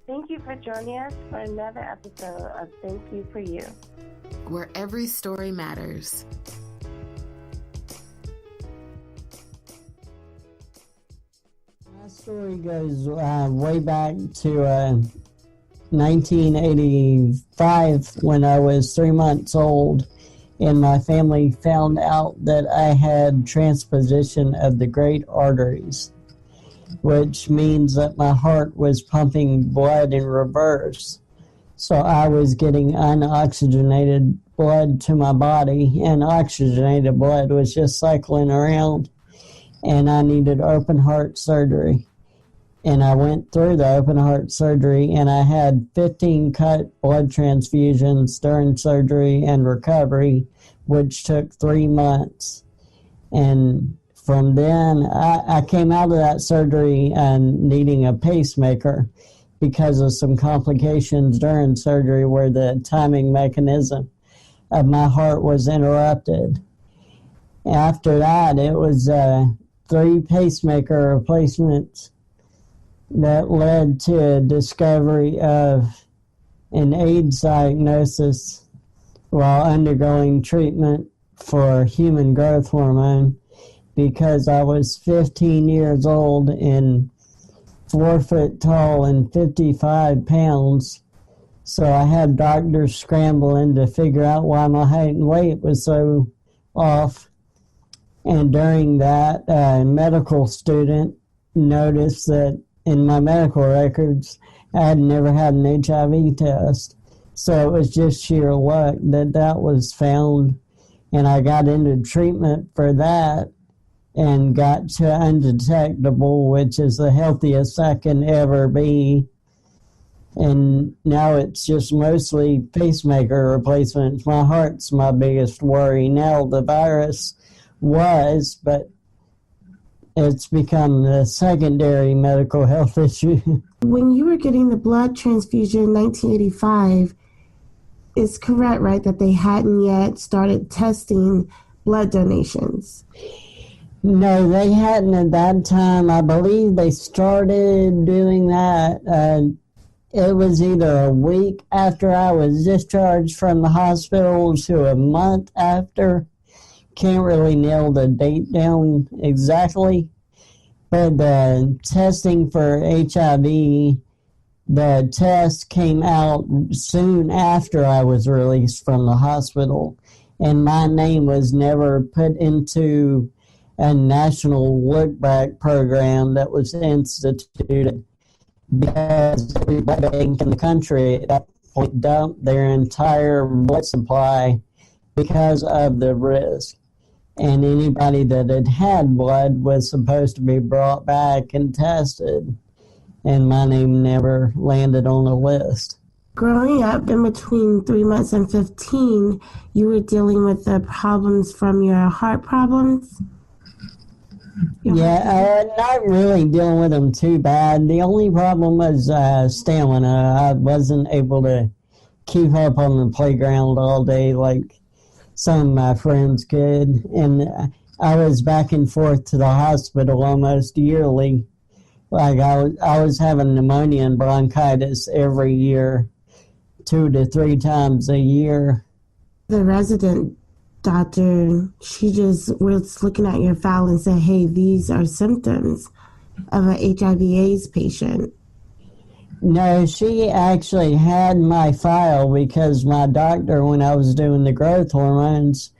Thank you for joining us for another episode of Thank You for You, where every story matters. My story goes way back to 1985 when I was 3 months old, and my family found out that I had transposition of the great arteries, which means that my heart was pumping blood in reverse. So I was getting unoxygenated blood to my body, and oxygenated blood was just cycling around, and I needed open heart surgery. And I went through the open heart surgery, and I had 15 cut blood transfusions during surgery and recovery, which took 3 months. And from then, I came out of that surgery needing a pacemaker because of some complications during surgery where the timing mechanism of my heart was interrupted. After that, it was 3 pacemaker replacements that led to a discovery of an AIDS diagnosis while undergoing treatment for human growth hormone because I was 15 years old and 4 foot tall and 55 pounds. So I had doctors scrambling to figure out why my height and weight was so off. And during that, a medical student noticed that in my medical records, I had never had an HIV test. So it was just sheer luck that that was found. And I got into treatment for that and got to undetectable, which is the healthiest I can ever be. And now it's just mostly pacemaker replacements. My heart's my biggest worry now. The virus was, but it's become the secondary medical health issue. When you were getting the blood transfusion in 1985, it's correct, right, that they hadn't yet started testing blood donations? No, they hadn't at that time. I believe they started doing that. It was either a week after I was discharged from the hospital to a month after. Can't really nail the date down exactly, but the testing for HIV, the test came out soon after I was released from the hospital, and my name was never put into a national look-back program that was instituted because every blood bank in the country at that point dumped their entire blood supply because of the risk. And anybody that had had blood was supposed to be brought back and tested. And my name never landed on the list. Growing up in between 3 months and 15, you were dealing with the problems from your heart problems? Not really dealing with them too bad. The only problem was stamina. I wasn't able to keep up on the playground all day like some of my friends could, and I was back and forth to the hospital almost yearly. Like I was having pneumonia and bronchitis every year, 2 to 3 times a year. The resident doctor, she just was looking at your file and said, hey, these are symptoms of an HIV/AIDS patient. No, she actually had my file because my doctor, when I was doing the growth hormones,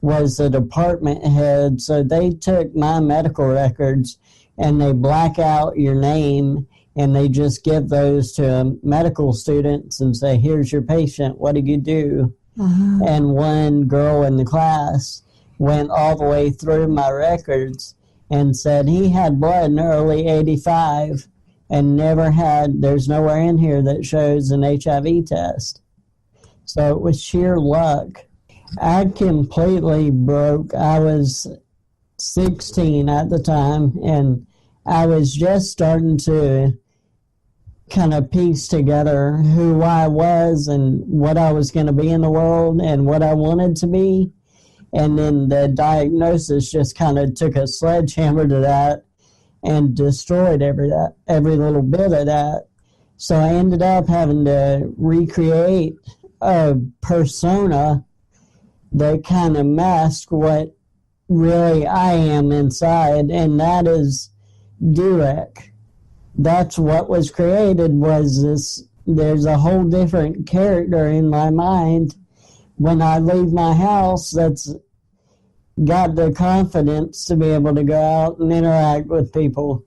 was the department head. So they took my medical records and they black out your name and they just give those to medical students and say, here's your patient, what did you do? Uh-huh. And one girl in the class went all the way through my records and said he had blood in early 85. And never had, there's nowhere in here that shows an HIV test. So it was sheer luck. I completely broke. I was 16 at the time, and I was just starting to kind of piece together who I was and what I was going to be in the world and what I wanted to be. And then the diagnosis just kind of took a sledgehammer to that and destroyed every little bit of that. So I ended up having to recreate a persona that kind of masked what really I am inside, and that is D-Rek. That's what was created, was this. There's a whole different character in my mind when I leave my house that's got the confidence to be able to go out and interact with people,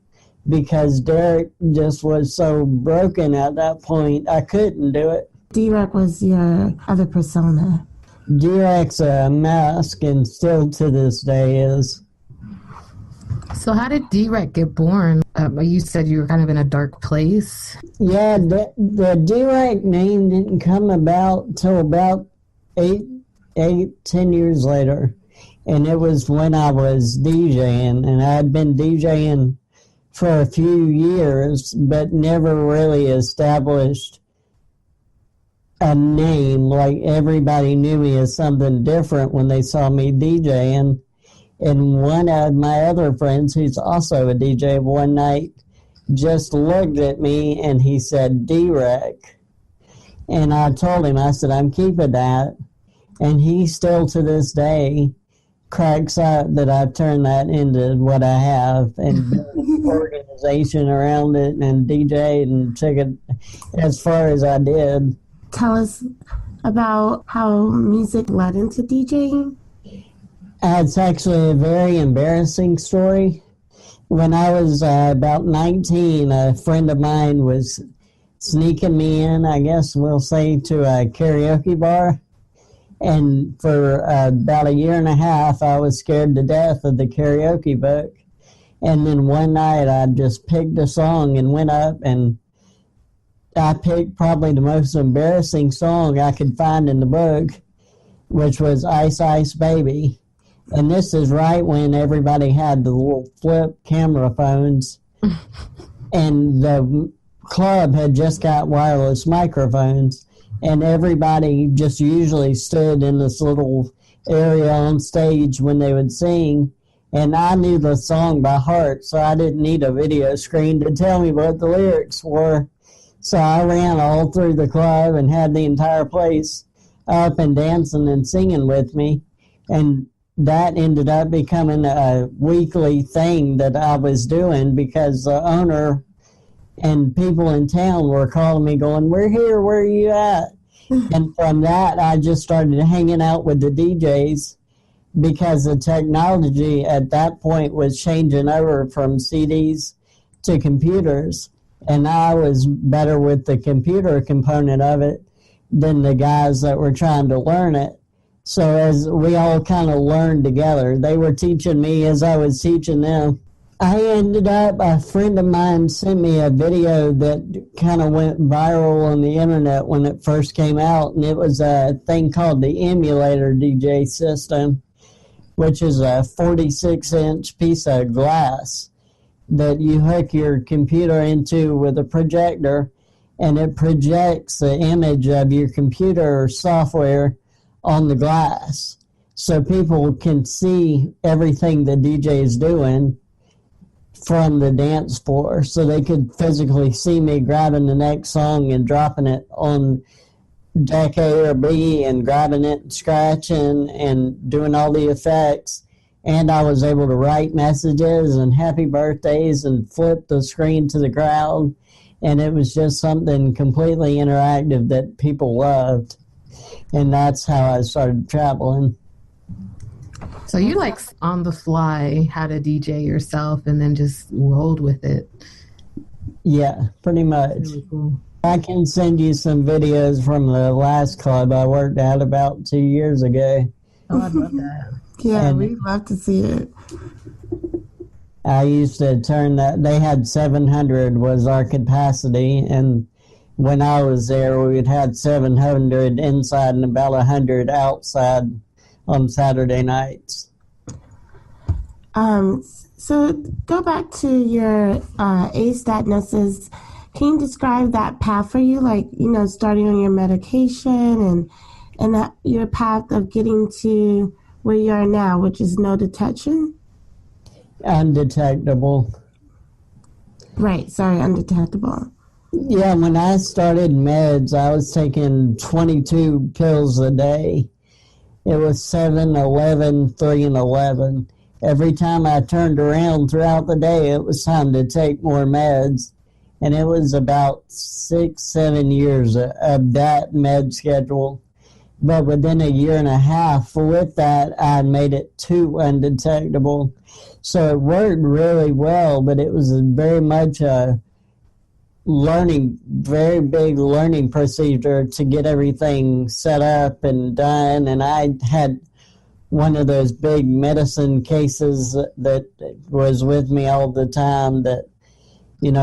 because Derek just was so broken at that point, I couldn't do it. D-Rek was your other persona. D-Rek's a mask, and still to this day is. So how did D-Rek get born? You said you were kind of in a dark place. Yeah, the D-Rek name didn't come about till about 10 years later. And it was when I was DJing, and I had been DJing for a few years, but never really established a name. Like, everybody knew me as something different when they saw me DJing. And one of my other friends, who's also a DJ, one night just looked at me and he said, D-Rek. And I told him, I said, I'm keeping that. And he still to this day cracks up that I've turned that into what I have, and organization around it, and DJ and took it as far as I did. Tell us about how music led into DJing. It's actually a very embarrassing story. When I was about 19, a friend of mine was sneaking me in, I guess we'll say, to a karaoke bar. And for about a year and a half, I was scared to death of the karaoke book. And then one night, I just picked a song and went up, and I picked probably the most embarrassing song I could find in the book, which was Ice Ice Baby. And this is right when everybody had the little flip camera phones, and the club had just got wireless microphones, and everybody just usually stood in this little area on stage when they would sing, and I knew the song by heart, so I didn't need a video screen to tell me what the lyrics were. So I ran all through the club and had the entire place up and dancing and singing with me, and that ended up becoming a weekly thing that I was doing, because the owner and people in town were calling me going, we're here, where are you at? And from that, I just started hanging out with the DJs, because the technology at that point was changing over from CDs to computers. And I was better with the computer component of it than the guys that were trying to learn it. So as we all kind of learned together, they were teaching me as I was teaching them. I ended up, a friend of mine sent me a video that kind of went viral on the internet when it first came out, and it was a thing called the emulator DJ system, which is a 46-inch piece of glass that you hook your computer into with a projector, and it projects the image of your computer or software on the glass, so people can see everything the DJ is doing from the dance floor. So they could physically see me grabbing the next song and dropping it on deck A or B, and grabbing it and scratching and doing all the effects. And I was able to write messages and happy birthdays and flip the screen to the crowd. And it was just something completely interactive that people loved. And that's how I started traveling. So you like on the fly how to DJ yourself and then just rolled with it. Yeah, pretty much. Really cool. I can send you some videos from the last club I worked at about 2 years ago. Oh, I'd love that. Yeah, we'd love to see it. I used to turn that, they had 700 was our capacity, and when I was there, we had 700 inside and about 100 outside on Saturday nights. So go back to your ACE diagnosis. Can you describe that path for you? Like, starting on your medication and your path of getting to where you are now, which is no detection? Undetectable. Right, sorry, undetectable. Yeah, when I started meds, I was taking 22 pills a day. It was 7, 11, 3, and 11. Every time I turned around throughout the day, it was time to take more meds. And it was about 6, 7 years of that med schedule. But within a year and a half with that, I made it to undetectable. So it worked really well, but it was very much a very big learning procedure to get everything set up and done. And I had one of those big medicine cases that was with me all the time that,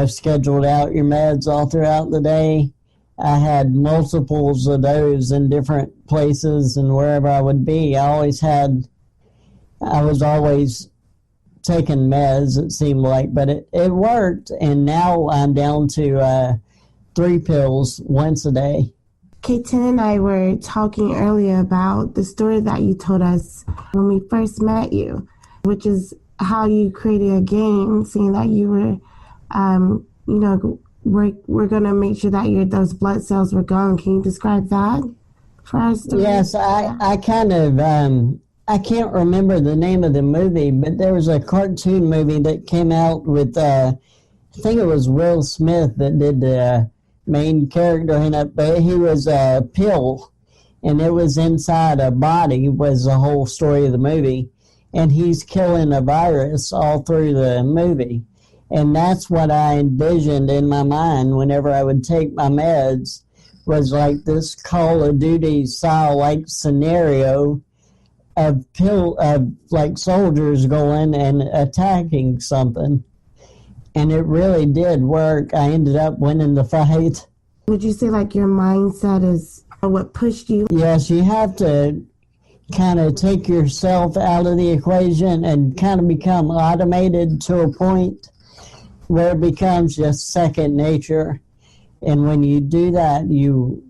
scheduled out your meds all throughout the day. I had multiples of those in different places, and wherever I would be, I was always taking meds, it seemed like, but it worked, and now I'm down to 3 pills once a day. Katen and I were talking earlier about the story that you told us when we first met you, which is how you created a game, saying that you were, we're going to make sure that those blood cells were gone. Can you describe that for us? Yes, I kind of, I can't remember the name of the movie, but there was a cartoon movie that came out with, I think it was Will Smith that did the main character in it, but he was a pill, and it was inside a body, was the whole story of the movie, and he's killing a virus all through the movie. And that's what I envisioned in my mind whenever I would take my meds, was like this Call of Duty style like scenario of like soldiers going and attacking something. And it really did work. I ended up winning the fight. Would you say like your mindset is what pushed you? Yes, you have to kind of take yourself out of the equation and kind of become automated to a point where it becomes just second nature. And when you do that, you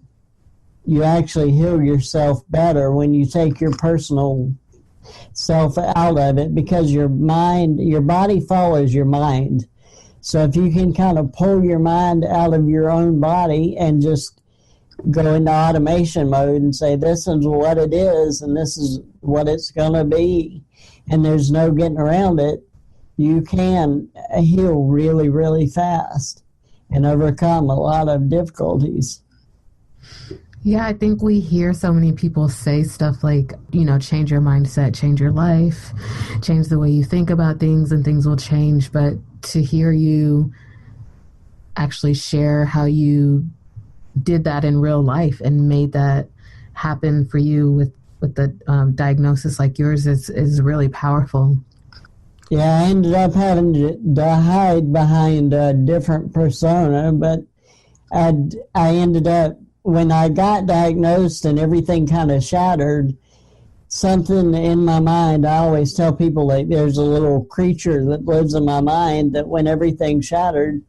actually heal yourself better when you take your personal self out of it, because your body follows your mind. So if you can kind of pull your mind out of your own body and just go into automation mode and say, this is what it is and this is what it's going to be, and there's no getting around it, you can heal really, really fast and overcome a lot of difficulties. Yeah, I think we hear so many people say stuff like, change your mindset, change your life, change the way you think about things, and things will change. But to hear you actually share how you did that in real life and made that happen for you with the diagnosis like yours is really powerful. Yeah, I ended up having to hide behind a different persona, but I ended up, when I got diagnosed and everything kind of shattered, something in my mind, I always tell people, like, there's a little creature that lives in my mind that when everything shattered,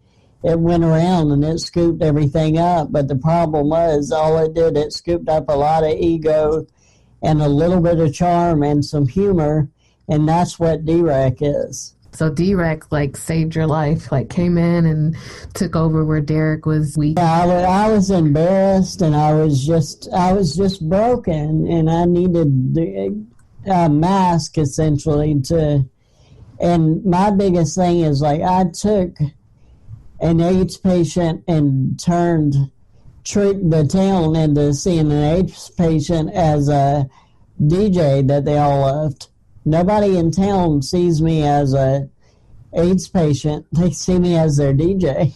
it went around and it scooped everything up. But the problem was, all it did, it scooped up a lot of ego and a little bit of charm and some humor, and that's what D-Rek is. So D-Rek saved your life, came in and took over where Derek was weak. Yeah, I was embarrassed, and I was just broken, and I needed a mask essentially and my biggest thing is I took an AIDS patient and tricked the town into seeing an AIDS patient as a DJ that they all loved. Nobody in town sees me as a AIDS patient. They see me as their DJ.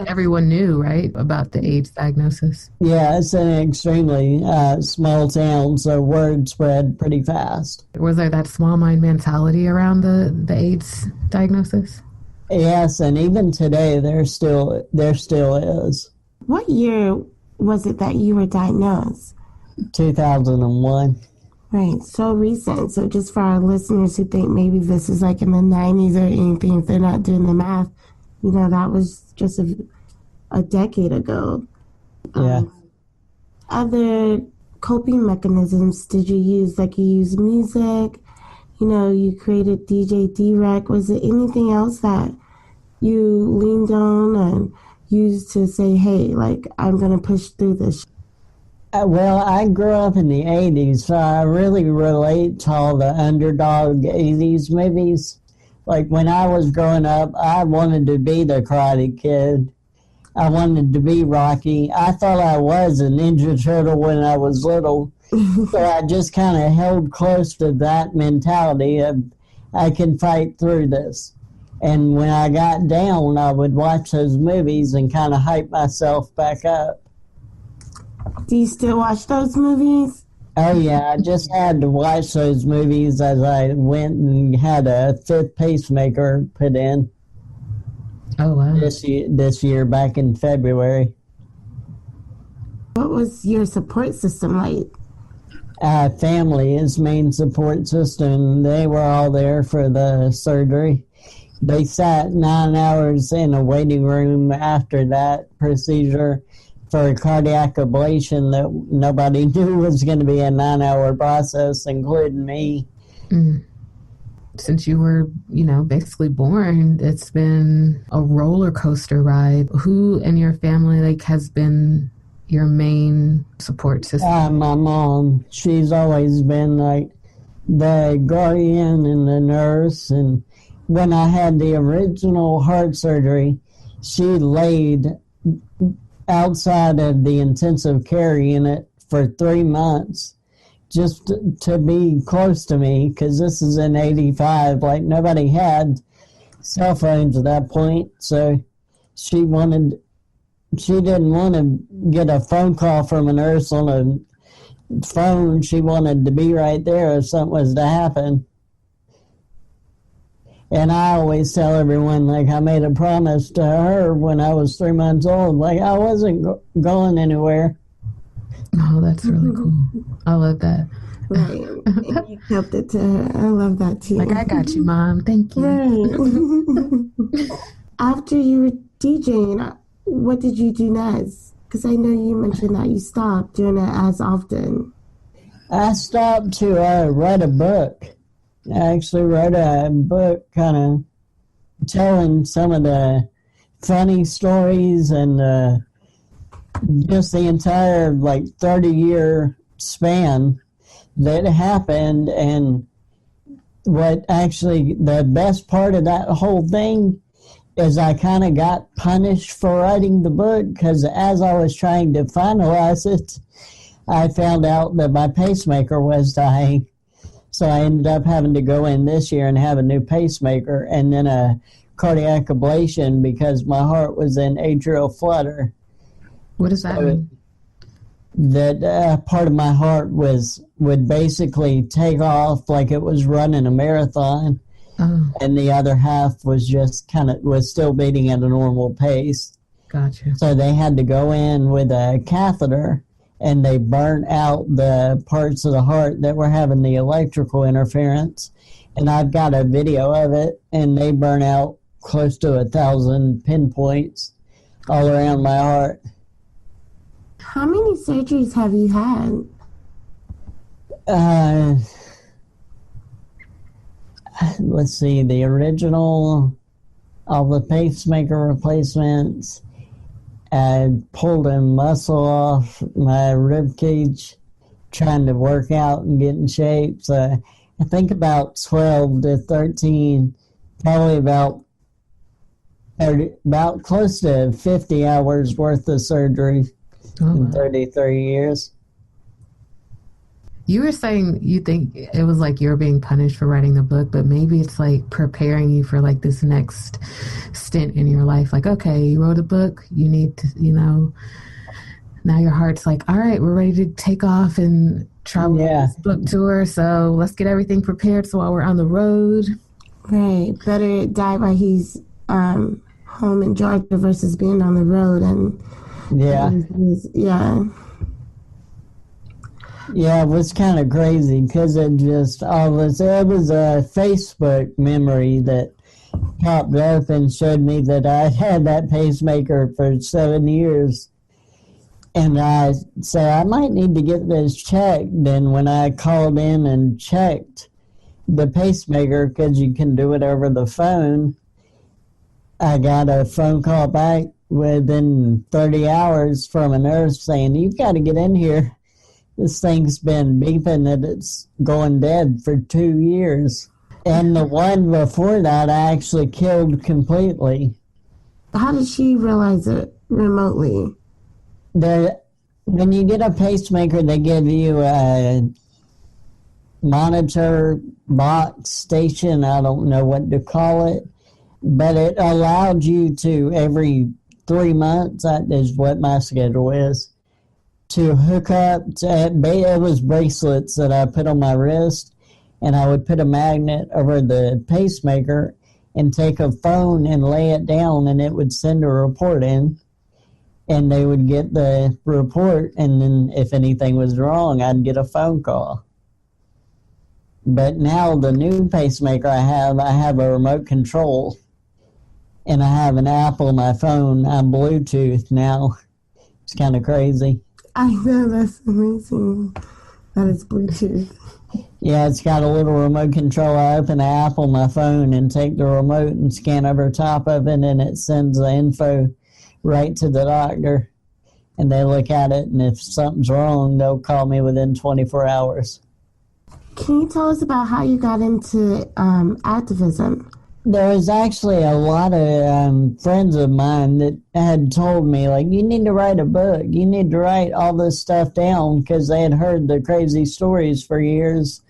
Everyone knew, right, about the AIDS diagnosis? Yeah, it's an extremely small town, so word spread pretty fast. Was there that small mind mentality around the AIDS diagnosis? Yes, and even today there still is. What year was it that you were diagnosed? 2001. Right, so recent. So just for our listeners who think maybe this is in the 90s or anything, if they're not doing the math, that was just a decade ago. Yeah. Other coping mechanisms did you use? You used music, you created DJ D-Rek. Was it anything else that you leaned on and use to say, hey, like, I'm going to push through this? Well, I grew up in the 80s, so I really relate to all the underdog 80s movies. Like, when I was growing up, I wanted to be the Karate Kid. I wanted to be Rocky. I thought I was a Ninja Turtle when I was little. So I just kind of held close to that mentality of, I can fight through this. And when I got down, I would watch those movies and kind of hype myself back up. Do you still watch those movies? Oh, yeah. I just had to watch those movies as I went and had a fifth pacemaker put in. Oh, wow. This year, back in February. What was your support system like? Family is main support system. They were all there for the surgery. They sat 9 hours in a waiting room after that procedure for a cardiac ablation that nobody knew was going to be a 9-hour process, including me. Since you were, basically born, it's been a roller coaster ride. Who in your family, has been your main support system? My mom. She's always been, the guardian and the nurse. And when I had the original heart surgery, she laid outside of the intensive care unit for 3 months just to be close to me, because this is in 85. Nobody had cell phones at that point, so she didn't want to get a phone call from a nurse on a phone. She wanted to be right there if something was to happen. And I always tell everyone, I made a promise to her when I was 3 months old, I wasn't going anywhere. Oh, that's really cool. I love that. Right. And you kept it to her. I love that too. I got you, Mom. Thank you. Right. After you were DJing, what did you do next? Because I know you mentioned that you stopped doing it as often. I stopped to write a book. I actually wrote a book kind of telling some of the funny stories and just the entire 30-year span that happened. And what actually the best part of that whole thing is I kind of got punished for writing the book, because as I was trying to finalize it, I found out that my pacemaker was dying. So I ended up having to go in this year and have a new pacemaker and then a cardiac ablation because my heart was in atrial flutter. What does that mean? That part of my heart would basically take off like it was running a marathon, and the other half was just was still beating at a normal pace. Gotcha. So they had to go in with a catheter, and they burnt out the parts of the heart that were having the electrical interference. And I've got a video of it, and they burn out close to 1,000 pinpoints all around my heart. How many surgeries have you had? Let's see, the original, all the pacemaker replacements. I pulled a muscle off my rib cage trying to work out and get in shape. So I think about 12 to 13, probably about close to 50 hours worth of surgery in 33 years. You were saying you think it was you were being punished for writing the book, but maybe it's preparing you for this next stint in your life. Okay, you wrote a book, you need to, now your heart's all right, we're ready to take off and travel this book tour. So let's get everything prepared so while we're on the road. Right. Better die while he's home in Georgia versus being on the road. And Yeah, it was kind of crazy because it was a Facebook memory that popped up and showed me that I had that pacemaker for 7 years. And I said, I might need to get this checked. And when I called in and checked the pacemaker, because you can do it over the phone, I got a phone call back within 30 hours from a nurse saying, "You've got to get in here. This thing's been beeping that it's going dead for 2 years." And the one before that I actually killed completely. How did she realize it remotely? When you get a pacemaker, they give you a monitor box station. I don't know what to call it, but it allowed you to, every 3 months, that is what my schedule is, to hook up to, it was bracelets that I put on my wrist, and I would put a magnet over the pacemaker and take a phone and lay it down, and it would send a report in, and they would get the report, and then if anything was wrong, I'd get a phone call. But now the new pacemaker I have a remote control, and I have an app on my phone. I'm Bluetooth now. It's kind of crazy. I know, that's amazing. That is Bluetooth. Yeah, it's got a little remote control. I open the app on my phone and take the remote and scan over top of it, and it sends the info right to the doctor. And they look at it, and if something's wrong, they'll call me within 24 hours. Can you tell us about how you got into activism? There was actually a lot of friends of mine that had told me, like, you need to write a book. You need to write all this stuff down, because they had heard the crazy stories for years.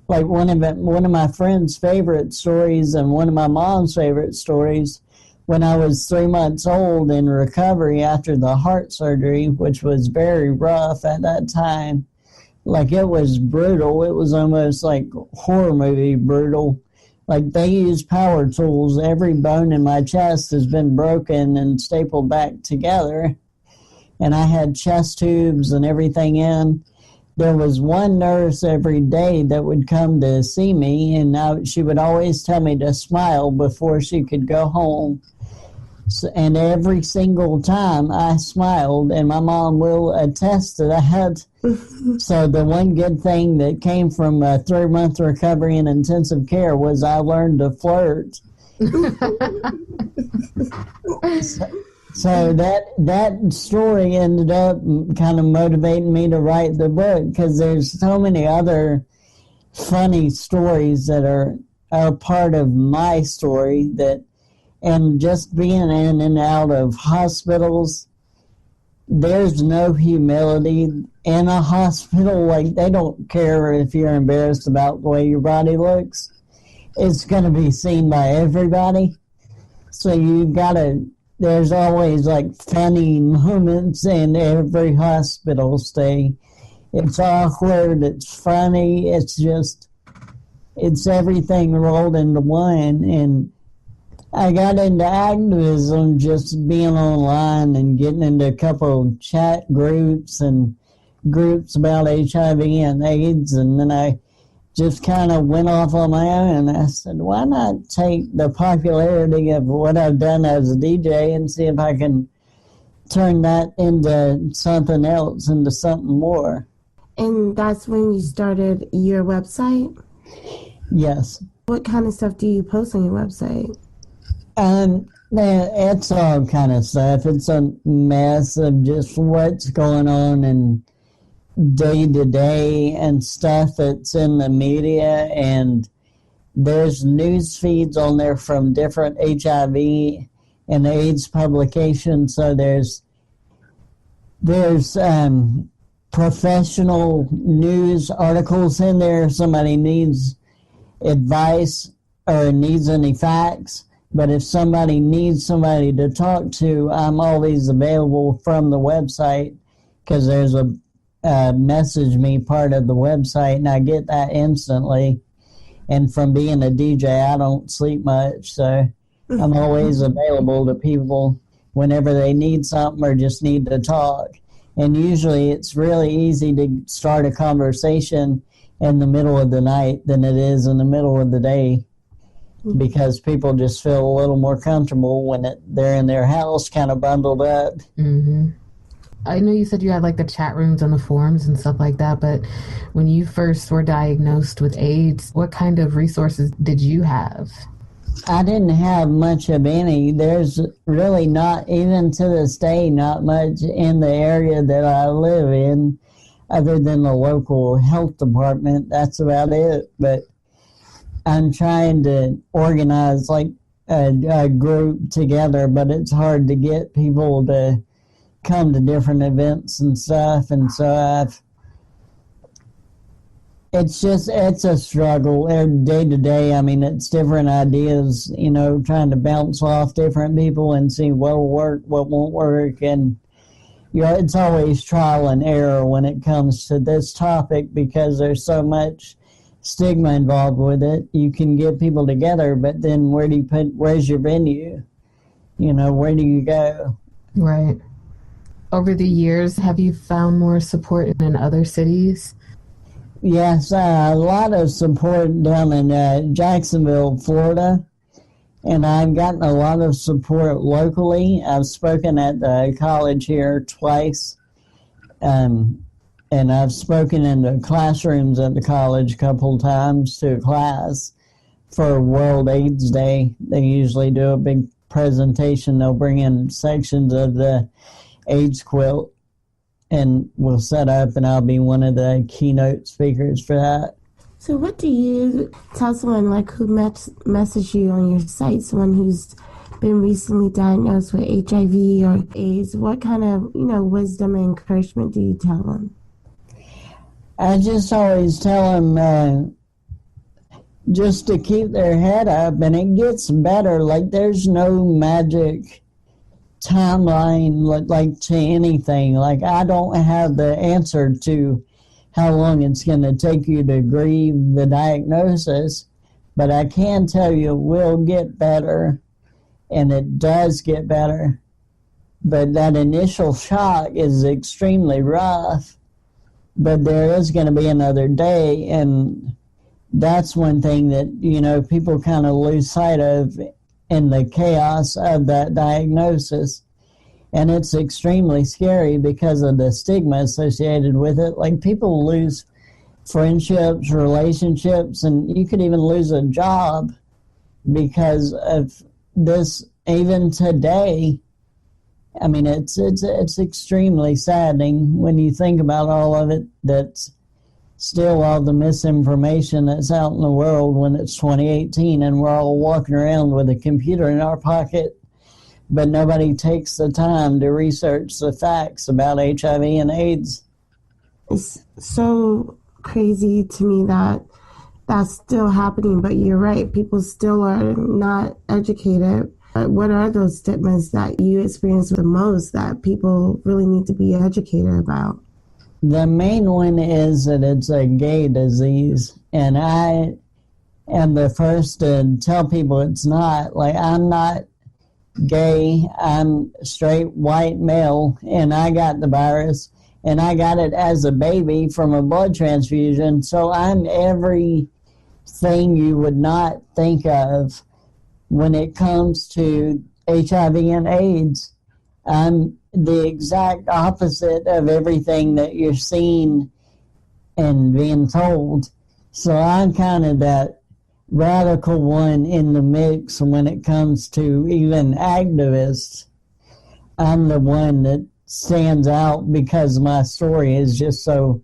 Like one of my friend's favorite stories and one of my mom's favorite stories, when I was 3 months old in recovery after the heart surgery, which was very rough at that time. Like, it was brutal. It was almost like horror movie brutal. Like, they used power tools. Every bone in my chest has been broken and stapled back together. And I had chest tubes and everything in. There was one nurse every day that would come to see me, and she would always tell me to smile before she could go home. And every single time I smiled, and my mom will attest to that. So the one good thing that came from a 3-month recovery in intensive care was I learned to flirt. So that story ended up kind of motivating me to write the book, because there's so many other funny stories that are part of my story and just being in and out of hospitals, there's no humility in a hospital. Like, they don't care if you're embarrassed about the way your body looks. It's going to be seen by everybody. So there's always like funny moments in every hospital stay. It's awkward, it's funny, it's everything rolled into one. And I got into activism just being online and getting into a couple of chat groups and groups about HIV and AIDS, and then I just kind of went off on my own. I said, why not take the popularity of what I've done as a DJ and see if I can turn that into something else, into something more. And that's when you started your website? Yes. What kind of stuff do you post on your website? It's all kind of stuff. It's a mess of just what's going on and day to day and stuff that's in the media, and there's news feeds on there from different HIV and AIDS publications. So there's professional news articles in there if somebody needs advice or needs any facts. But if somebody needs somebody to talk to, I'm always available from the website, because there's a message me part of the website, and I get that instantly. And from being a DJ, I don't sleep much, so I'm always available to people whenever they need something or just need to talk. And usually it's really easy to start a conversation in the middle of the night than it is in the middle of the day, because people just feel a little more comfortable when they're in their house kind of bundled up. Mm-hmm. I know you said you had like the chat rooms on the forums and stuff like that, but when you first were diagnosed with AIDS, what kind of resources did you have? I didn't have much of any. There's really not, even to this day, not much in the area that I live in other than the local health department. That's about it. But I'm trying to organize like a group together, but it's hard to get people to come to different events and stuff. And so it's a struggle day to day. I mean, it's different ideas, trying to bounce off different people and see what will work, what won't work. And, it's always trial and error when it comes to this topic because there's so much stigma involved with it. You can get people together, but then where's your venue? Where do you go? Right. Over the years, have you found more support in other cities? Yes, a lot of support down in Jacksonville, Florida, and I've gotten a lot of support locally. I've spoken at the college here twice, and I've spoken in the classrooms at the college a couple times to a class for World AIDS Day. They usually do a big presentation. They'll bring in sections of the AIDS quilt, and we'll set up, and I'll be one of the keynote speakers for that. So what do you tell someone like who messaged you on your site, someone who's been recently diagnosed with HIV or AIDS? What kind of, wisdom and encouragement do you tell them? I just always tell them just to keep their head up, and it gets better. Like, there's no magic timeline like to anything. Like, I don't have the answer to how long it's going to take you to grieve the diagnosis, but I can tell you it will get better, and it does get better. But that initial shock is extremely rough, but there is going to be another day, and that's one thing that, people kind of lose sight of in the chaos of that diagnosis. And it's extremely scary because of the stigma associated with it. Like, people lose friendships, relationships, and you could even lose a job because of this. Even today, I mean, it's extremely saddening when you think about all of it. That's still all the misinformation that's out in the world when it's 2018 and we're all walking around with a computer in our pocket, but nobody takes the time to research the facts about HIV and AIDS. It's so crazy to me that that's still happening, but you're right. People still are not educated. What are those stigmas that you experience the most that people really need to be educated about? The main one is that it's a gay disease, and I am the first to tell people it's not. Like, I'm not gay, I'm straight white male, and I got the virus, and I got it as a baby from a blood transfusion, so I'm everything you would not think of when it comes to HIV and AIDS. I'm the exact opposite of everything that you're seeing and being told. So I'm kind of that radical one in the mix when it comes to even activists. I'm the one that stands out because my story is just so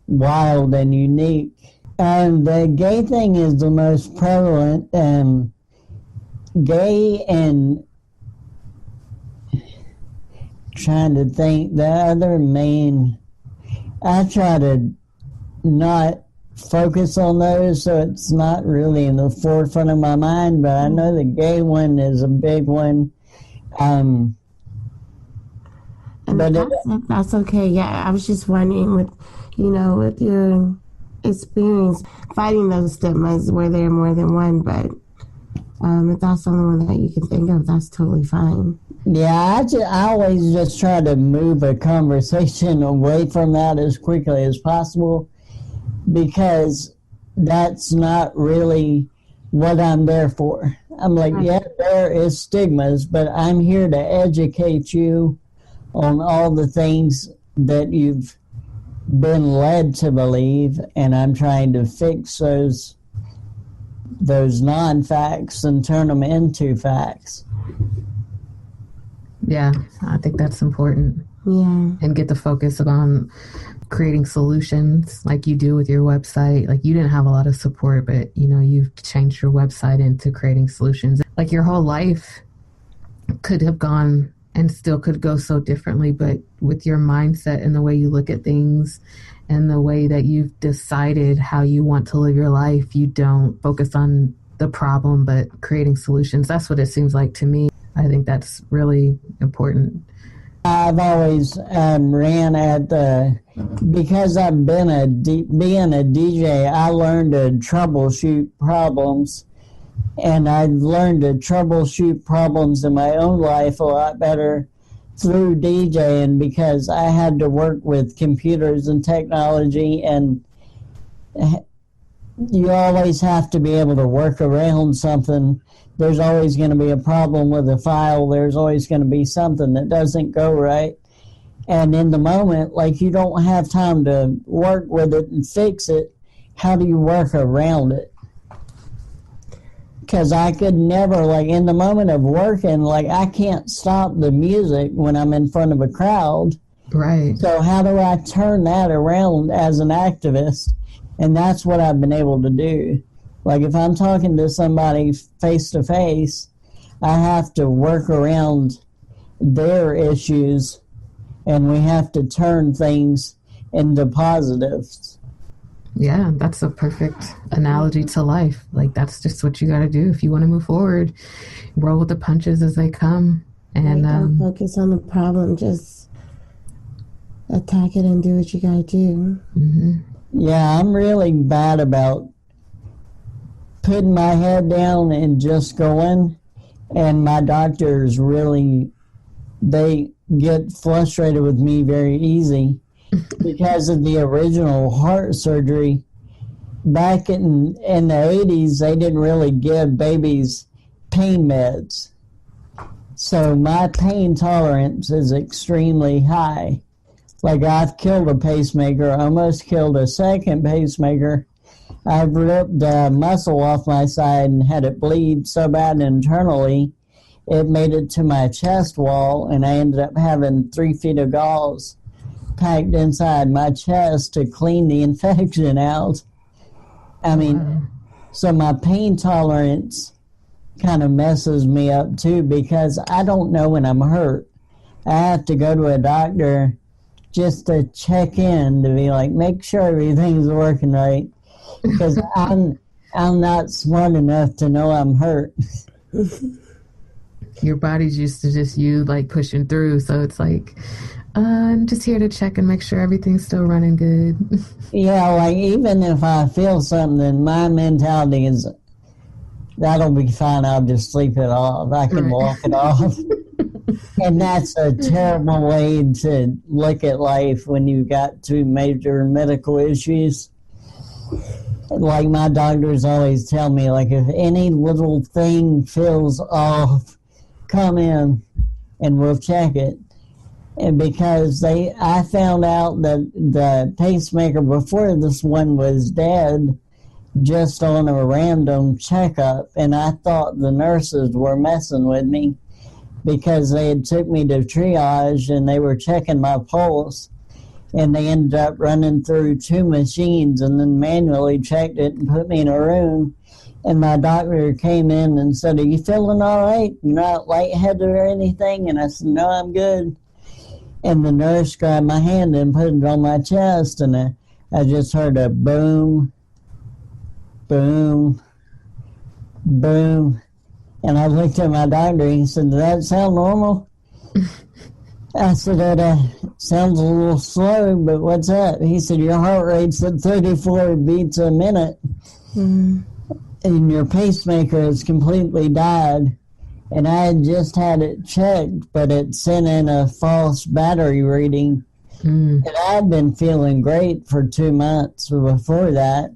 wild and unique. And the gay thing is the most prevalent. Gay and trying to think the other main, I try to not focus on those so it's not really in the forefront of my mind, but I know the gay one is a big one. And that's okay. Yeah, I was just wondering with your experience fighting those stigmas where there are more than one, but if that's the only one that you can think of, that's totally fine. Yeah, I always just try to move a conversation away from that as quickly as possible because that's not really what I'm there for. I'm like, yeah, there is stigmas, but I'm here to educate you on all the things that you've been led to believe, and I'm trying to fix those those non-facts and turn them into facts. Yeah, I think that's important. Yeah. And get the focus on creating solutions like you do with your website. Like, you didn't have a lot of support, but, you know, you've changed your website into creating solutions. Like, your whole life could have gone and still could go so differently, but with your mindset and the way you look at things and the way that you've decided how you want to live your life, you don't focus on the problem, but creating solutions. That's what it seems like to me. I think that's really important. I've always ran at because I've been being a DJ, I learned to troubleshoot problems, and I learned to troubleshoot problems in my own life a lot better through DJing, because I had to work with computers and technology, and you always have to be able to work around something. There's always going to be a problem with a file. There's always going to be something that doesn't go right. And in the moment, like, you don't have time to work with it and fix it. How do you work around it? Because I could never, like, in the moment of working, like, I can't stop the music when I'm in front of a crowd. Right. So how do I turn that around as an activist? And that's what I've been able to do. Like, if I'm talking to somebody face to face, I have to work around their issues, and we have to turn things into positives. Yeah, that's a perfect analogy to life. Like, that's just what you got to do if you want to move forward. Roll with the punches as they come, and don't focus on the problem. Just attack it and do what you got to do. Mm-hmm. Yeah, I'm really bad about putting my head down and just going, and my doctors really, they get frustrated with me very easy because of the original heart surgery. Back in the 80s, they didn't really give babies pain meds, so my pain tolerance is extremely high. Like, I've killed a pacemaker, almost killed a second pacemaker. I've ripped muscle off my side and had it bleed so bad internally, it made it to my chest wall, and I ended up having 3 feet of gauze packed inside my chest to clean the infection out. I mean, so my pain tolerance kind of messes me up too, because I don't know when I'm hurt. I have to go to a doctor just to check in, to be like, make sure everything's working right. Because I'm not smart enough to know I'm hurt. Your body's used to just you, like, pushing through, so it's like, I'm just here to check and make sure everything's still running good. Yeah, like, even if I feel something, my mentality is, that'll be fine, I'll just sleep it off. I can walk it off. And that's a terrible way to look at life when you've got 2 major medical issues. Like, my doctors always tell me, like, if any little thing feels off, come in and we'll check it. And because I found out that the pacemaker before this one was dead just on a random checkup, and I thought the nurses were messing with me because they had took me to triage and they were checking my pulse. And they ended up running through 2 machines and then manually checked it and put me in a room. And my doctor came in and said, "Are you feeling all right? You're not lightheaded or anything?" And I said, "No, I'm good." And the nurse grabbed my hand and put it on my chest, and I just heard a boom, boom, boom. And I looked at my doctor, and he said, "Does that sound normal?" I said, "That sounds a little slow, but what's up?" He said, "Your heart rate's at 34 beats a minute, and your pacemaker has completely died." And I had just had it checked, but it sent in a false battery reading. And I had been feeling great for 2 months before that,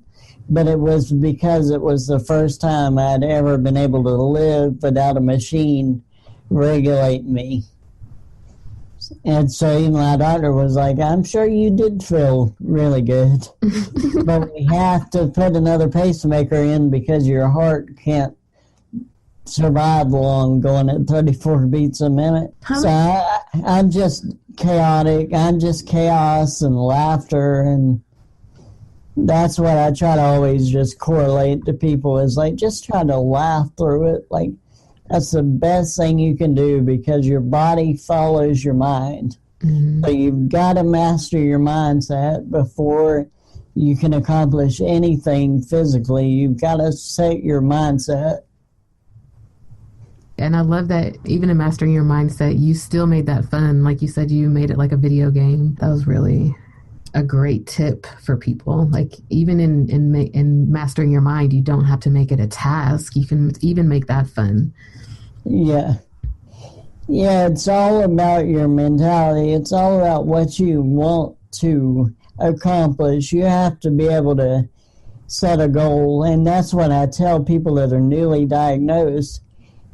but it was because it was the first time I'd ever been able to live without a machine regulating me. And so my doctor was like, I'm sure you did feel really good, but we have to put another pacemaker in because your heart can't survive long going at 34 beats a minute. So I'm just chaotic. I'm just chaos and laughter, and that's what I try to always just correlate to people is like, just try to laugh through it. Like, that's the best thing you can do because your body follows your mind. Mm-hmm. So you've got to master your mindset before you can accomplish anything physically. You've got to set your mindset. And I love that even in mastering your mindset, you still made that fun. Like you said, you made it like a video game. That was really a great tip for people. Like even in mastering your mind, you don't have to make it a task. You can even make that fun. Yeah, it's all about your mentality. It's all about what you want to accomplish. You have to be able to set a goal, and that's what I tell people that are newly diagnosed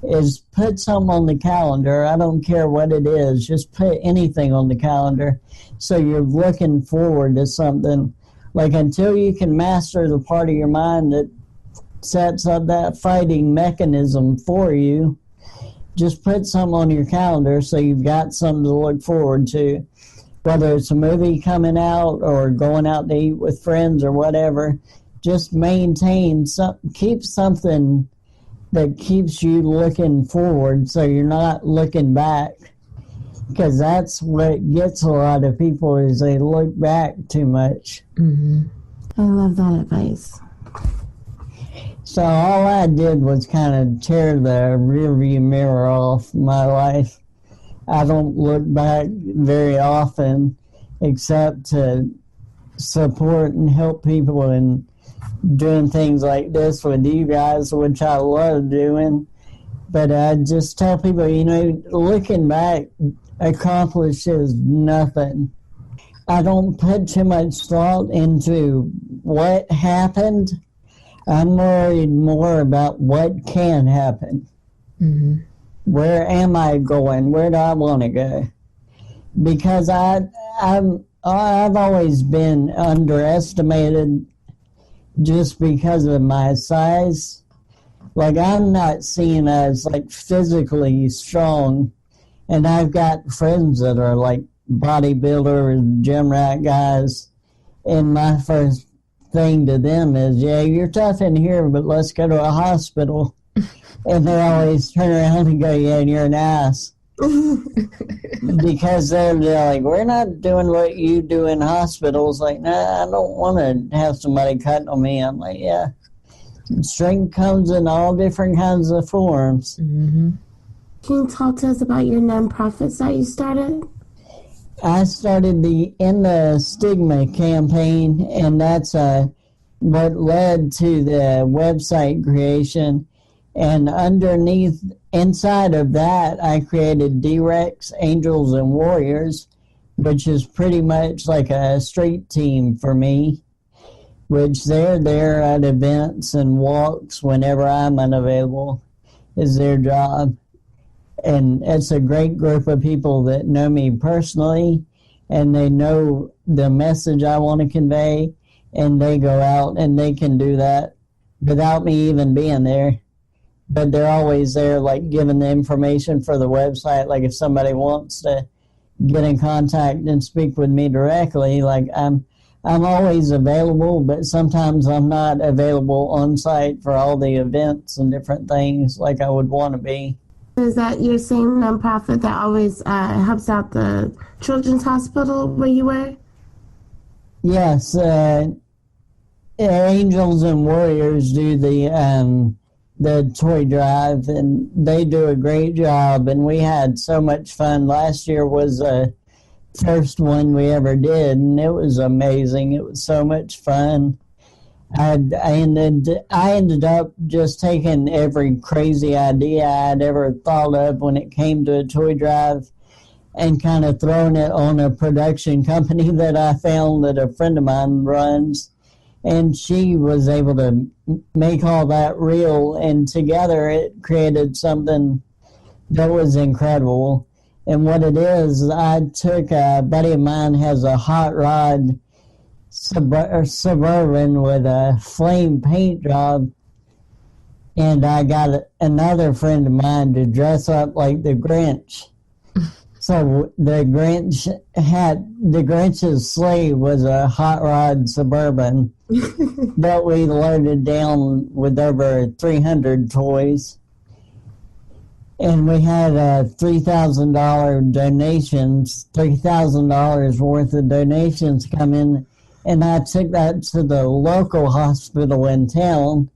is put something on the calendar. I don't care what it is. Just put anything on the calendar so you're looking forward to something. Like until you can master the part of your mind that sets up that fighting mechanism for you, just put something on your calendar so you've got something to look forward to. Whether it's a movie coming out or going out to eat with friends or whatever, just keep something that keeps you looking forward so you're not looking back. Because that's what gets a lot of people is they look back too much. Mm-hmm. I love that advice. So all I did was kind of tear the rearview mirror off my life. I don't look back very often except to support and help people and doing things like this with you guys, which I love doing. But I just tell people, looking back accomplishes nothing. I don't put too much thought into what happened. I'm worried more about what can happen. Mm-hmm. Where am I going? Where do I want to go? Because I've always been underestimated just because of my size. Like, I'm not seen as, like, physically strong. And I've got friends that are, like, bodybuilders, gym rat guys. And my first thing to them is, yeah, you're tough in here, but let's go to a hospital. And they always turn around and go, yeah, and you're an ass. Because they're like, we're not doing what you do in hospitals. Like, nah, I don't want to have somebody cutting on me. I'm like, yeah. Strength comes in all different kinds of forms. Mm-hmm. Can you talk to us about your nonprofits that you started? I started the End the Stigma campaign, and that's what led to the website creation. And inside of that, I created D-Rek's Angels and Warriors, which is pretty much like a street team for me, which they're there at events and walks whenever I'm unavailable, is their job. And it's a great group of people that know me personally, and they know the message I want to convey, and they go out and they can do that without me even being there. But they're always there, like, giving the information for the website. Like, if somebody wants to get in contact and speak with me directly, like, I'm always available, but sometimes I'm not available on site for all the events and different things like I would want to be. Is that your same nonprofit that always helps out the children's hospital where you were? Yes. Angels and Warriors do the toy drive, and they do a great job, and we had so much fun. Last year was the first one we ever did, and it was amazing. It was so much fun. I ended up just taking every crazy idea I'd ever thought of when it came to a toy drive and kind of throwing it on a production company that I found that a friend of mine runs. And she was able to make all that real, and together it created something that was incredible. And what it is, I took a buddy of mine has a hot rod Suburban with a flame paint job, and I got another friend of mine to dress up like the Grinch. So the Grinch's sleigh was a hot rod Suburban that we loaded down with over 300 toys. And we had $3,000 donations, $3,000 worth of donations come in. And I took that to the local hospital in town.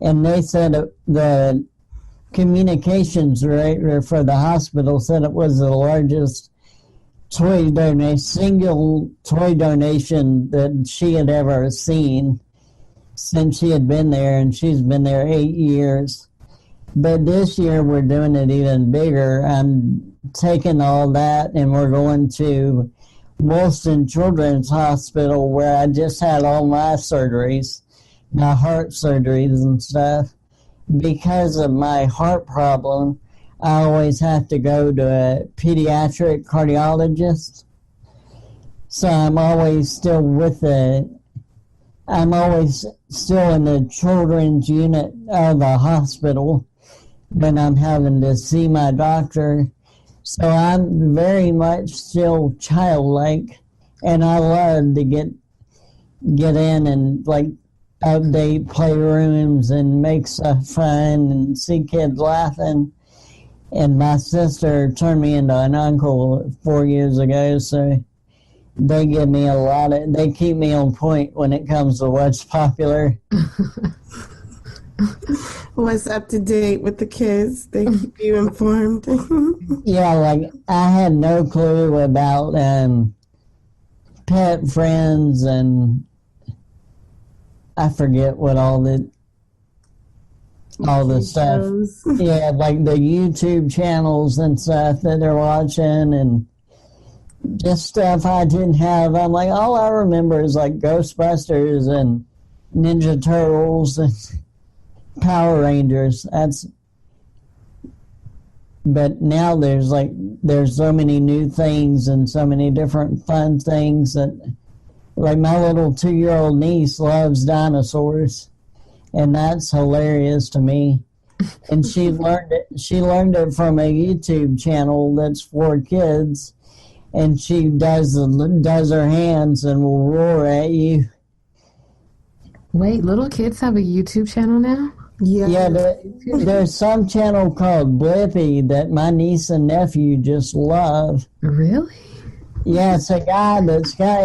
And they said the communications director for the hospital said it was the largest single toy donation that she had ever seen since she had been there, and she's been there 8 years. But this year we're doing it even bigger. I'm taking all that and we're going to Wilson Children's Hospital, where I just had all my surgeries, my heart surgeries and stuff. Because of my heart problem, I always have to go to a pediatric cardiologist. So I'm always still in the children's unit of the hospital when I'm having to see my doctor. So I'm very much still childlike, and I love to get in and like update playrooms and make stuff fun and see kids laughing. And my sister turned me into an uncle 4 years ago, so they give me they keep me on point when it comes to what's popular. What's up to date with the kids? They keep you informed. Yeah, like I had no clue about pet friends, and I forget what all the stuff. Yeah, like the YouTube channels and stuff that they're watching, and just stuff I didn't have. I'm like, all I remember is like Ghostbusters and Ninja Turtles and Power Rangers. But now there's so many new things and so many different fun things that, like, my little 2-year-old niece loves dinosaurs, and that's hilarious to me. And she learned it from a YouTube channel that's for kids, and she does her hands and will roar at you. Wait, little kids have a YouTube channel now? Yeah, there's some channel called Blippi that my niece and nephew just love. Really? Yeah, it's a guy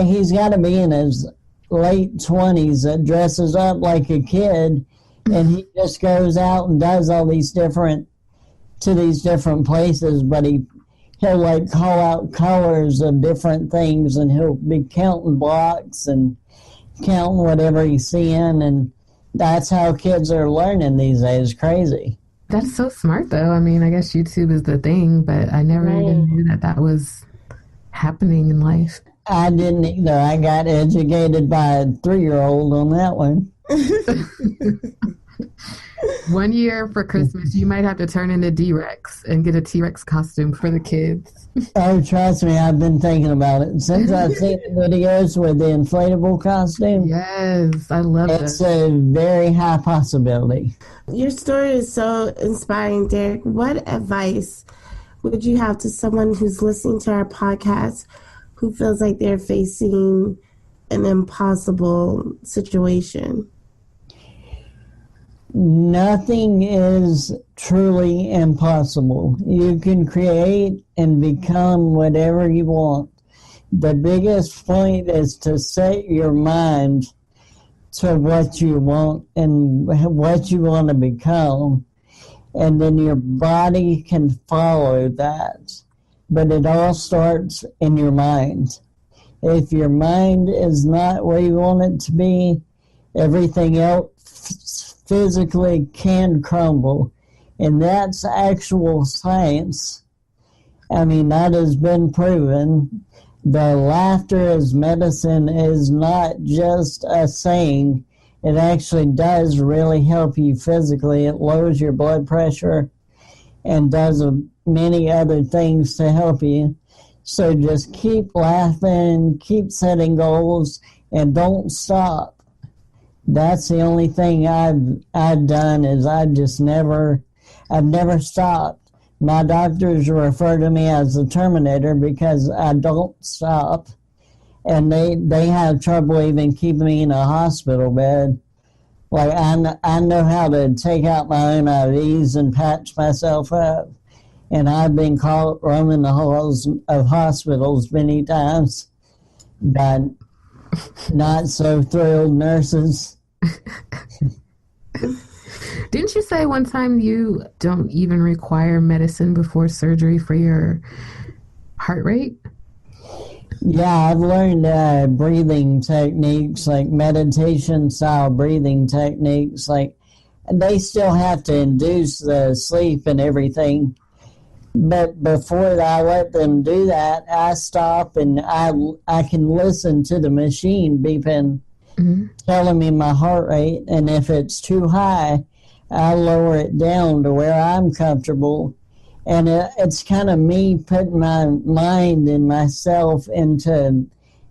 he's got to be in his late 20s that dresses up like a kid, and he just goes out and does all these different places, but he'll like call out colors of different things, and he'll be counting blocks and counting whatever he's seeing, and that's how kids are learning these days. Crazy. That's so smart, though. I mean, I guess YouTube is the thing, but I never even knew that was happening in life. I didn't either. I got educated by a 3-year-old on that one. 1 year for Christmas, you might have to turn into D-Rex and get a T-Rex costume for the kids. Oh, trust me, I've been thinking about it. Since I've seen the videos with the inflatable costume. Yes, I love it. It's a very high possibility. Your story is so inspiring, Derek. What advice would you have to someone who's listening to our podcast who feels like they're facing an impossible situation? Nothing is truly impossible. You can create and become whatever you want. The biggest point is to set your mind to what you want and what you want to become, and then your body can follow that. But it all starts in your mind. If your mind is not where you want it to be, everything else physically can crumble. And that's actual science. I mean, that has been proven. The laughter is medicine is not just a saying. It actually does really help you physically. It lowers your blood pressure and does many other things to help you. So just keep laughing, keep setting goals, and don't stop. That's the only thing I've done is I've never stopped. My doctors refer to me as the Terminator because I don't stop. And they have trouble even keeping me in a hospital bed. Like, I know how to take out my own IVs and patch myself up. And I've been caught roaming the halls of hospitals many times by not so thrilled nurses. Didn't you say one time you don't even require medicine before surgery for your heart rate? Yeah, I've learned breathing techniques, like meditation-style breathing techniques. Like, they still have to induce the sleep and everything. But before I let them do that, I stop and I can listen to the machine beeping, telling me my heart rate. And if it's too high, I lower it down to where I'm comfortable. And it's kind of me putting my mind and myself into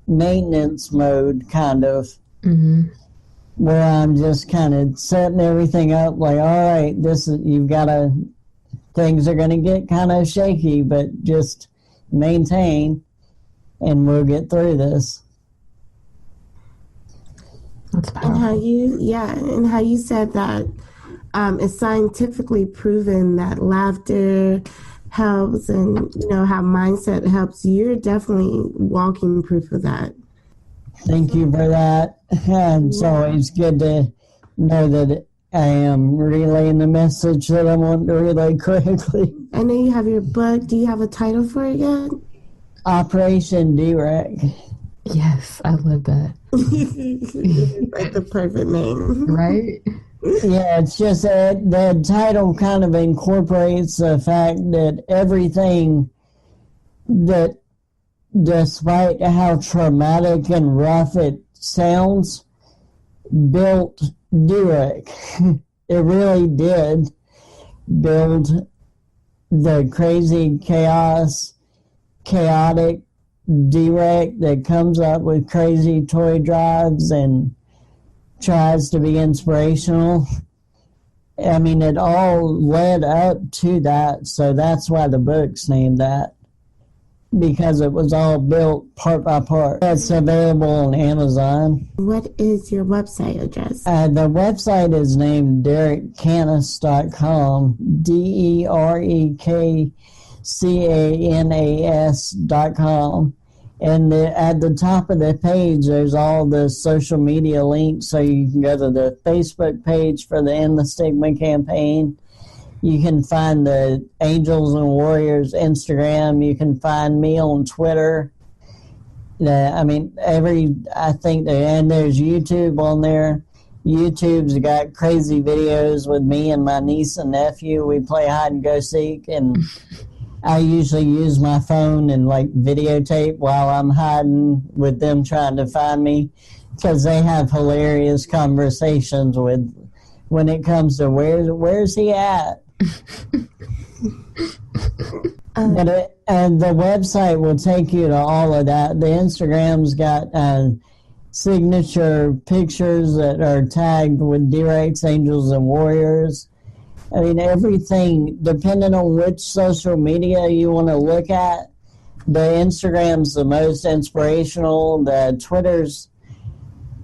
maintenance mode, kind of, where I'm just kind of setting everything up. Like, all right, things are going to get kind of shaky, but just maintain, and we'll get through this. That's powerful. And how you said that it's scientifically proven that laughter helps, and how mindset helps. You're definitely walking proof of that. Thank you for that. It's always good to know that I am relaying the message that I want to relay correctly. I know you have your book. Do you have a title for it yet? Operation D-Rek. Yes, I love that. Like the perfect name. Right? Yeah, it's just the title kind of incorporates the fact that everything that, despite how traumatic and rough it sounds, built D-Rek. It really did build the crazy chaotic D-Rek that comes up with crazy toy drives and tries to be inspirational. I mean, it all led up to that, so that's why the book's named that, because it was all built part by part. It's available on Amazon. What is your website address? The website is named DerekCanas.com, DerekCanas.com. And at the top of the page, there's all the social media links, so you can go to the Facebook page for the End the Stigma campaign. You can find the Angels and Warriors Instagram. You can find me on Twitter. And there's YouTube on there. YouTube's got crazy videos with me and my niece and nephew. We play hide and go seek, and I usually use my phone and videotape while I'm hiding with them trying to find me, because they have hilarious conversations when it comes to where's he at. And the website will take you to all of that. The Instagram's got signature pictures that are tagged with D-Rek's Angels and Warriors. I mean, everything, depending on which social media you want to look at. The Instagram's the most inspirational. The Twitter's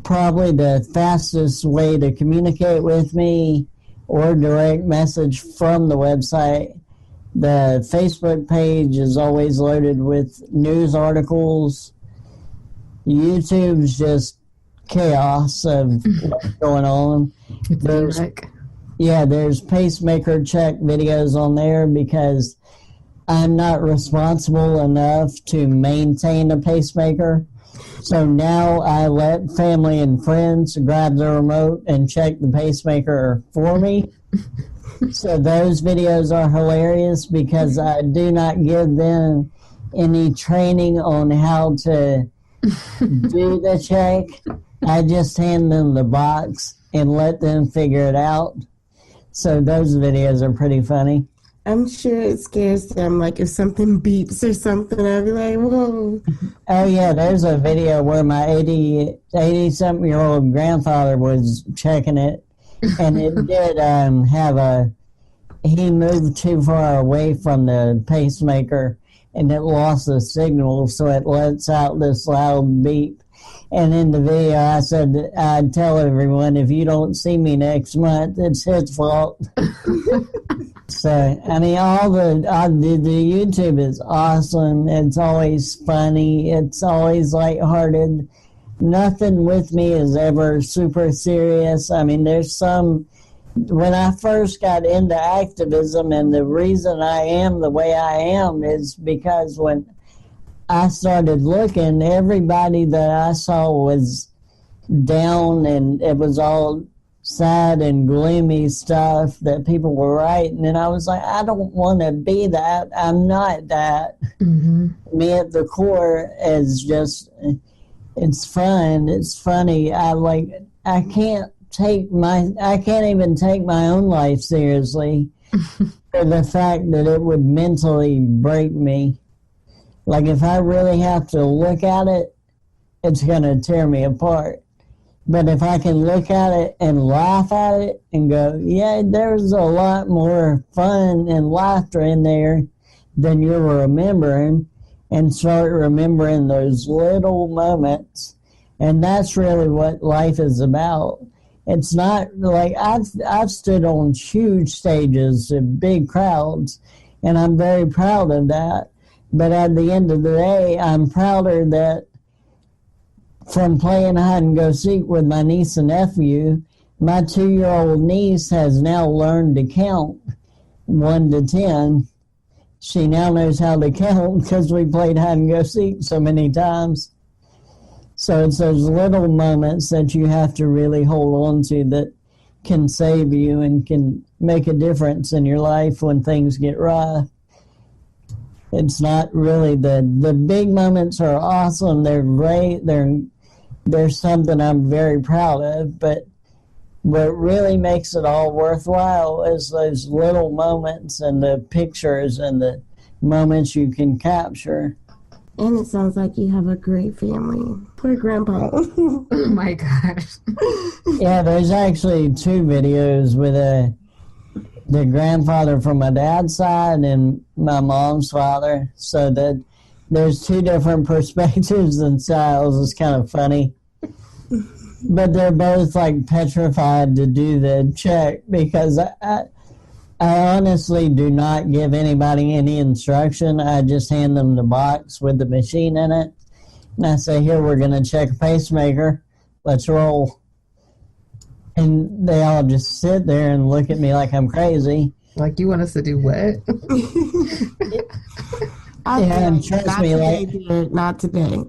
probably the fastest way to communicate with me or direct message from the website. The Facebook page is always loaded with news articles. YouTube's just chaos of what's going on. There's pacemaker check videos on there because I'm not responsible enough to maintain a pacemaker. So now I let family and friends grab the remote and check the pacemaker for me. So those videos are hilarious because I do not give them any training on how to do the check. I just hand them the box and let them figure it out. So those videos are pretty funny. I'm sure it scares them. Like if something beeps or something, I'd be like, whoa. Oh, yeah, there's a video where my 80-something-year-old grandfather was checking it, and it did he moved too far away from the pacemaker, and it lost the signal, so it lets out this loud beep. And in the video, I said I'd tell everyone, if you don't see me next month, it's his fault. So, I mean, the YouTube is awesome. It's always funny. It's always lighthearted. Nothing with me is ever super serious. I mean, when I first got into activism, and the reason I am the way I am is because when I started looking, everybody that I saw was down, and it was all sad and gloomy stuff that people were writing, and I was like, I don't want to be that. I'm not that. Mm-hmm. Me at the core is just, it's fun, it's funny. I can't even take my own life seriously for the fact that it would mentally break me. Like, if I really have to look at it, it's going to tear me apart. But if I can look at it and laugh at it and go, yeah, there's a lot more fun and laughter in there than you're remembering, and start remembering those little moments. And that's really what life is about. It's not like I've stood on huge stages of big crowds, and I'm very proud of that. But at the end of the day, I'm prouder that from playing hide and go seek with my niece and nephew, my 2-year-old niece has now learned to count 1 to 10. She now knows how to count because we played hide and go seek so many times. So it's those little moments that you have to really hold on to that can save you and can make a difference in your life when things get rough. It's not really the big moments are awesome. They're great. They're something I'm very proud of. But what really makes it all worthwhile is those little moments and the pictures and the moments you can capture. And it sounds like you have a great family. Poor Grandpa. Oh my gosh. Yeah, there's actually 2 videos with the grandfather from my dad's side and my mom's father, so that there's 2 different perspectives and styles. It's kind of funny. But they're both like petrified to do the check because I honestly do not give anybody any instruction. I just hand them the box with the machine in it, and I say, here, we're going to check a pacemaker. Let's roll. And they all just sit there and look at me like I'm crazy. Like, you want us to do what? Yeah, and trust me, like, not today.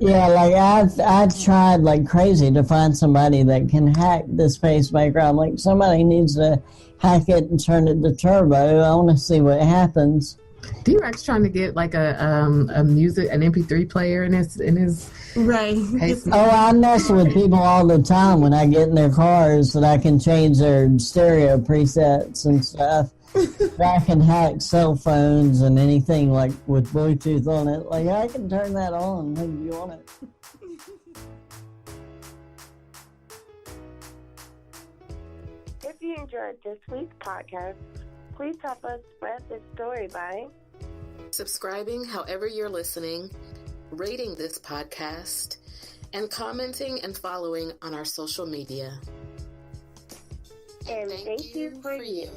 Yeah, like I've tried like crazy to find somebody that can hack this pacemaker. I'm like, somebody needs to hack it and turn it to turbo. I want to see what happens. D-Rek's trying to get like a music, an MP3 player in his right. pacemaker. Oh, I mess with people all the time when I get in their cars that I can change their stereo presets and stuff. I can hack cell phones and anything like with Bluetooth on it. Like, I can turn that on if you want it. If you enjoyed this week's podcast, please help us spread this story by subscribing however you're listening, rating this podcast, and commenting and following on our social media. and thank you for you.